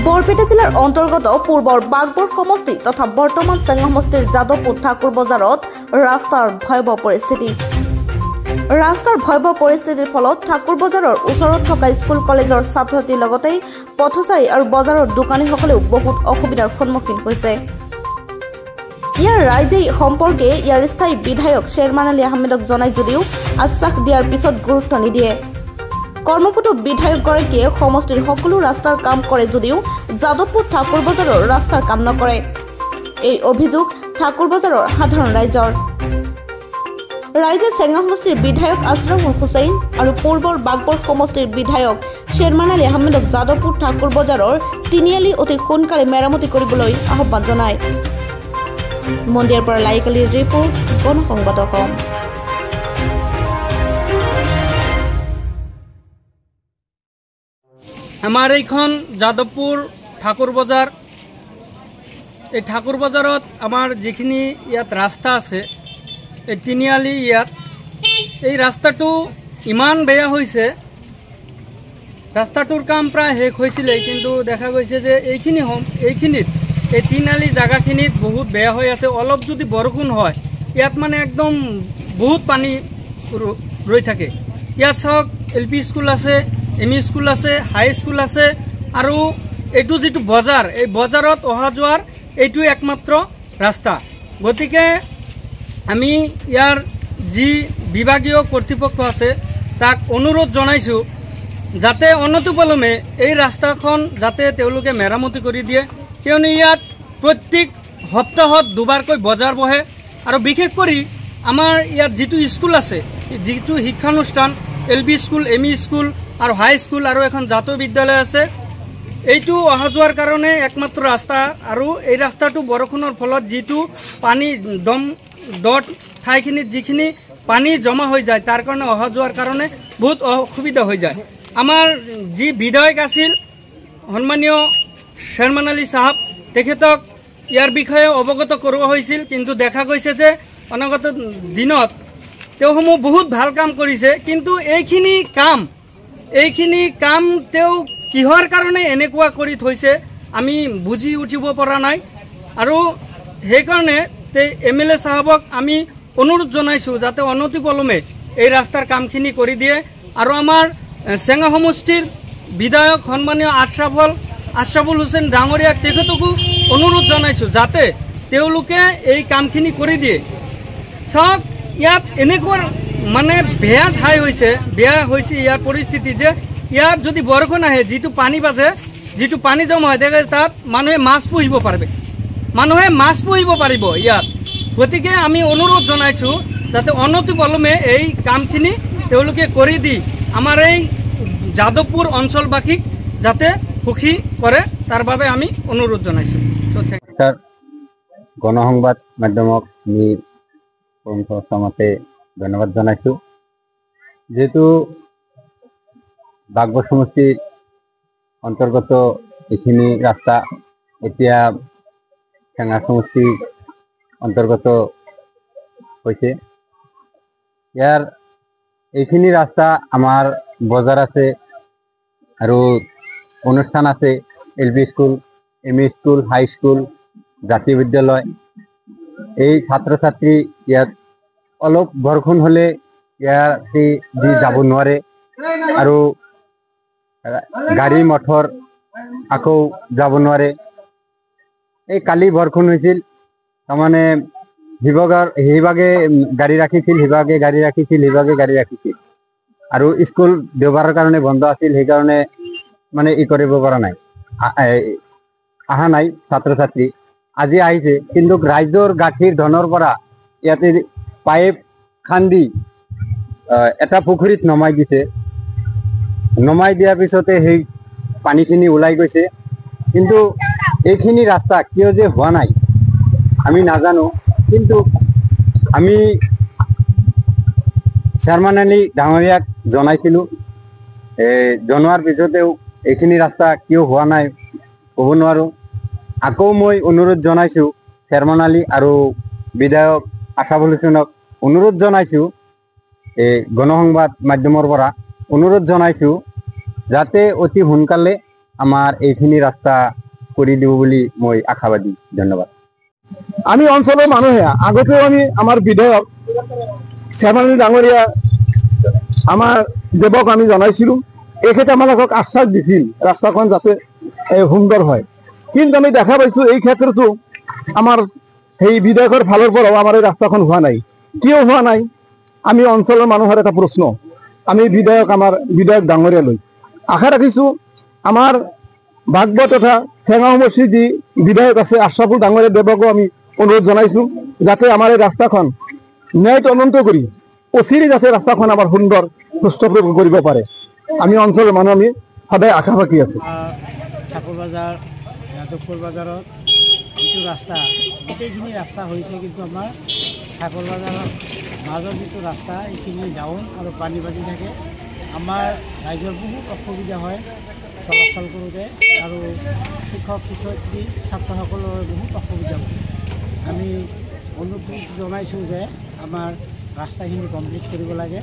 বৰপেটা জিলাৰ অন্তৰ্গত পূৰ্বৰ বাগবৰ সমষ্টি তথা বৰ্তমান চেঙা সমষ্টিৰ যাদৱপুৰ ঠাকুৰ বজাৰত ৰাস্তাৰ ভয়াৱহ পৰিস্থিতি। ৰাস্তাৰ ভয়াৱহ পৰিস্থিতিৰ ফলত ঠাকুৰ বজাৰৰ ওচৰত থকা স্কুল কলেজৰ ছাত্ৰ-ছাত্ৰীৰ লগতে পথচাৰী আৰু বজাৰৰ দোকানীসকলেও বহুত অসুবিধাৰ সন্মুখীন হৈছে। ইয়াৰ ৰাইজে সম্পৰ্কে ইয়াৰ স্থায়ী বিধায়ক শ্বেৰমান আলী আহমেদক জনাই যদিও আশ্বাস দিয়াৰ পিছত গুৰুত্ব নিদিয়ে। কৰ্মপটু বিধায়কগৰাকীয়ে সমষ্টিৰ সকলো ৰাস্তাৰ কাম কৰে যদিও যাদৱপুৰ ঠাকুৰ বজাৰৰ ৰাস্তাৰ কাম নকৰে। এই অভিযোগ ঠাকুৰ বজাৰৰ সাধাৰণ ৰাইজৰ। ৰাইজে চেঙা সমষ্টিৰ বিধায়ক আছৰাফুল হুছেইন আৰু পূৰ্বৰ বাগবৰ সমষ্টিৰ বিধায়ক শ্বেৰমান আলী আহমেদক যাদৱপুৰ ঠাকুৰ বজাৰৰ তিনিআলি অতি সোনকালে মেৰামতি কৰিবলৈ আহ্বান জনায়। মন্দিৰৰ পৰা লাইকালিৰ ৰিপৰ্ট, গণসংবাদ অসম। আমাৰ এইখন যাদৱপুৰ ঠাকুৰ বজাৰ। এই ঠাকুৰ বজাৰত আমাৰ যিখিনি ইয়াত ৰাস্তা আছে, এই তিনিআলি ইয়াত এই ৰাস্তাটো ইমান বেয়া হৈছে। ৰাস্তাটোৰ কাম প্ৰায় শেষ হৈছিলে, কিন্তু দেখা গৈছে যে এইখিনিত এই তিনিআলি জাগাখিনিত বহুত বেয়া হৈ আছে। অলপ যদি বৰষুণ হয় ইয়াত মানে একদম বহুত পানী ৰৈ থাকে। ইয়াত চাওক LP স্কুল আছে, ME স্কুল আছে, হাই স্কুল আছে, আৰু এইটো যিটো বজাৰ, এই বজাৰত অহা যোৱাৰ এইটো একমাত্ৰ ৰাস্তা। গতিকে আমি ইয়াৰ যি বিভাগীয় কৰ্তৃপক্ষ আছে তাক অনুৰোধ জনাইছোঁ যাতে অনতিপলমে এই ৰাস্তাখন যাতে তেওঁলোকে মেৰামতি কৰি দিয়ে, কিয়নো ইয়াত প্ৰত্যেক সপ্তাহত দুবাৰকৈ বজাৰ বহে। আৰু বিশেষ কৰি আমাৰ ইয়াত যিটো স্কুল আছে, যিটো শিক্ষানুষ্ঠান LP স্কুল, ME স্কুল আৰু হাই স্কুল আৰু এখন জাতীয় বিদ্যালয় আছে, এইটো অহা যোৱাৰ কাৰণে একমাত্ৰ ৰাস্তা। আৰু এই ৰাস্তাটো বৰষুণৰ ফলত যিটো পানী দট ঠাইখিনিত যিখিনি পানী জমা হৈ যায় তাৰ কাৰণে অহা যোৱাৰ কাৰণে বহুত অসুবিধা হৈ যায়। আমাৰ যি বিধায়ক আছিল সন্মানীয় শ্বেৰমান আলী চাহাব, তেখেতক ইয়াৰ বিষয়ে অৱগত কৰোৱা হৈছিল, কিন্তু দেখা গৈছে যে অনাগত দিনত তেওঁসমূহ বহুত ভাল কাম কৰিছে, কিন্তু এইখিনি কাম তেওঁ কিহৰ কাৰণে এনেকুৱা কৰি থৈছে আমি বুজি উঠিব পৰা নাই। আৰু সেইকাৰণে MLA চাহাবক আমি অনুৰোধ জনাইছোঁ যাতে অনতিপলমে এই ৰাস্তাৰ কামখিনি কৰি দিয়ে। আৰু আমাৰ চেঙা সমষ্টিৰ বিধায়ক সন্মানীয় আছৰাফুল হুছেইন ডাঙৰীয়াক তেখেতকো অনুৰোধ জনাইছোঁ যাতে তেওঁলোকে এই কামখিনি কৰি দিয়ে। চাওক ইয়াত এনেকুৱা মানে বেয়া ইয়াৰ পৰিস্থিতি যে ইয়াত যদি বৰষুণ আহে যিটো পানী বাজে, যিটো পানী জমা হয় দেখে তাত মানুহে মাছ পুহিব পাৰিব ইয়াত। গতিকে আমি অনুৰোধ জনাইছোঁ যাতে অনতিপলমে এই কামখিনি তেওঁলোকে কৰি দি আমাৰ এই যাদৱপুৰ অঞ্চলবাসীক যাতে সুখী কৰে তাৰ বাবে আমি অনুৰোধ জনাইছোঁ। গণসংবাদ মাধ্যমক আমি প্ৰথমতে ধন্যবাদ জনাইছোঁ। যেহেতু বাগবৰ সমষ্টিৰ অন্তৰ্গত এইখিনি ৰাস্তা এতিয়া চেঙা সমষ্টিৰ অন্তৰ্গত হৈছে। ইয়াৰ এইখিনি ৰাস্তা আমাৰ বজাৰ আছে আৰু অনুষ্ঠান আছে, LP স্কুল, ME স্কুল, হাই স্কুল, জাতীয় বিদ্যালয়। এই ছাত্ৰ ছাত্ৰী ইয়াত অলপ বৰষুণ হ'লে ইয়াতে দি যাব নোৱাৰে, আৰু গাড়ী মটৰ আকৌ যাব নোৱাৰে। এই কালি বৰষুণ হৈছিল, তাৰমানে সিভাগে গাড়ী ৰাখিছিল, আৰু স্কুল দেওবাৰৰ কাৰণে বন্ধ আছিল, সেইকাৰণে মানে কৰিব পৰা নাই, অহা নাই ছাত্ৰ ছাত্ৰী। আজি আহিছে, কিন্তু ৰাইজৰ গাঁঠিৰ ধনৰ পৰা ইয়াতে পাইপ খান্দি এটা পুখুৰীত নমাই দিছে। নমাই দিয়াৰ পিছতে সেই পানীখিনি ওলাই গৈছে, কিন্তু এইখিনি ৰাস্তা কিয় যে হোৱা নাই আমি নাজানো। কিন্তু আমি শ্বেৰমান আলী ডাঙৰীয়াক জনাইছিলোঁ, জনোৱাৰ পিছতেও এইখিনি ৰাস্তা কিয় হোৱা নাই ক'ব নোৱাৰোঁ। আকৌ মই অনুৰোধ জনাইছোঁ শ্বেৰমান আলী আৰু বিধায়ক আছৰাফুল হুছেইনক অনুৰোধ জনাইছোঁ, গণসংবাদ মাধ্যমৰ পৰা অনুৰোধ জনাইছোঁ যাতে অতি সোনকালে আমাৰ এইখিনি ৰাস্তা কৰি দিব বুলি মই আশাবাদী। ধন্যবাদ। আমি অঞ্চলৰ মানুহে আগতেও আমি আমাৰ বিধায়ক শ্যামালী ডাঙৰীয়া আমাৰ দেৱক আমি জনাইছিলোঁ, এখেতে আমালোকক আশ্বাস দিছিল ৰাস্তাখন যাতে সুন্দৰ হয়, কিন্তু আমি দেখা পাইছোঁ এই ক্ষেত্ৰতো আমাৰ সেই বিধায়কৰ ফালৰ পৰাও আমাৰ এই ৰাস্তাখন হোৱা নাই। কিয় হোৱা নাই? আমি অঞ্চলৰ মানুহৰ এটা প্ৰশ্ন আমি আমাৰ বিধায়ক ডাঙৰীয়ালৈ আশা ৰাখিছোঁ। আমাৰ বাগব তথা ঠেঙা সমষ্টিৰ যি বিধায়ক আছে আশ্ৰাফুল ডাঙৰীয়া দেৱকো আমি অনুৰোধ জনাইছোঁ যাতে আমাৰ এই ৰাস্তাখন ন্যায় তদন্ত কৰি অচিৰে যাতে ৰাস্তাখন আমাৰ সুন্দৰ সুস্থ কৰিব পাৰে। আমি অঞ্চলৰ মানুহ আমি সদায় আশাবাদী আছোঁ। ঠাকুৰ বাজাৰ যাদৱপুৰ বাজাৰত যিটো ৰাস্তা গোটেইখিনি ৰাস্তা হৈছে, কিন্তু আমাৰ ঠাকুৰ বাজাৰৰ মাজৰ যিটো ৰাস্তা এইখিনি ডাউন আৰু পানী বাজি থাকে। আমাৰ ৰাইজৰ বহুত অসুবিধা হয় চলাচল কৰোঁতে, আৰু শিক্ষক শিক্ষয়িত্ৰী ছাত্ৰসকলৰ বহুত অসুবিধা হয়। আমি অনুৰোধ জনাইছোঁ যে আমাৰ ৰাস্তাখিনি কমপ্লিট কৰিব লাগে।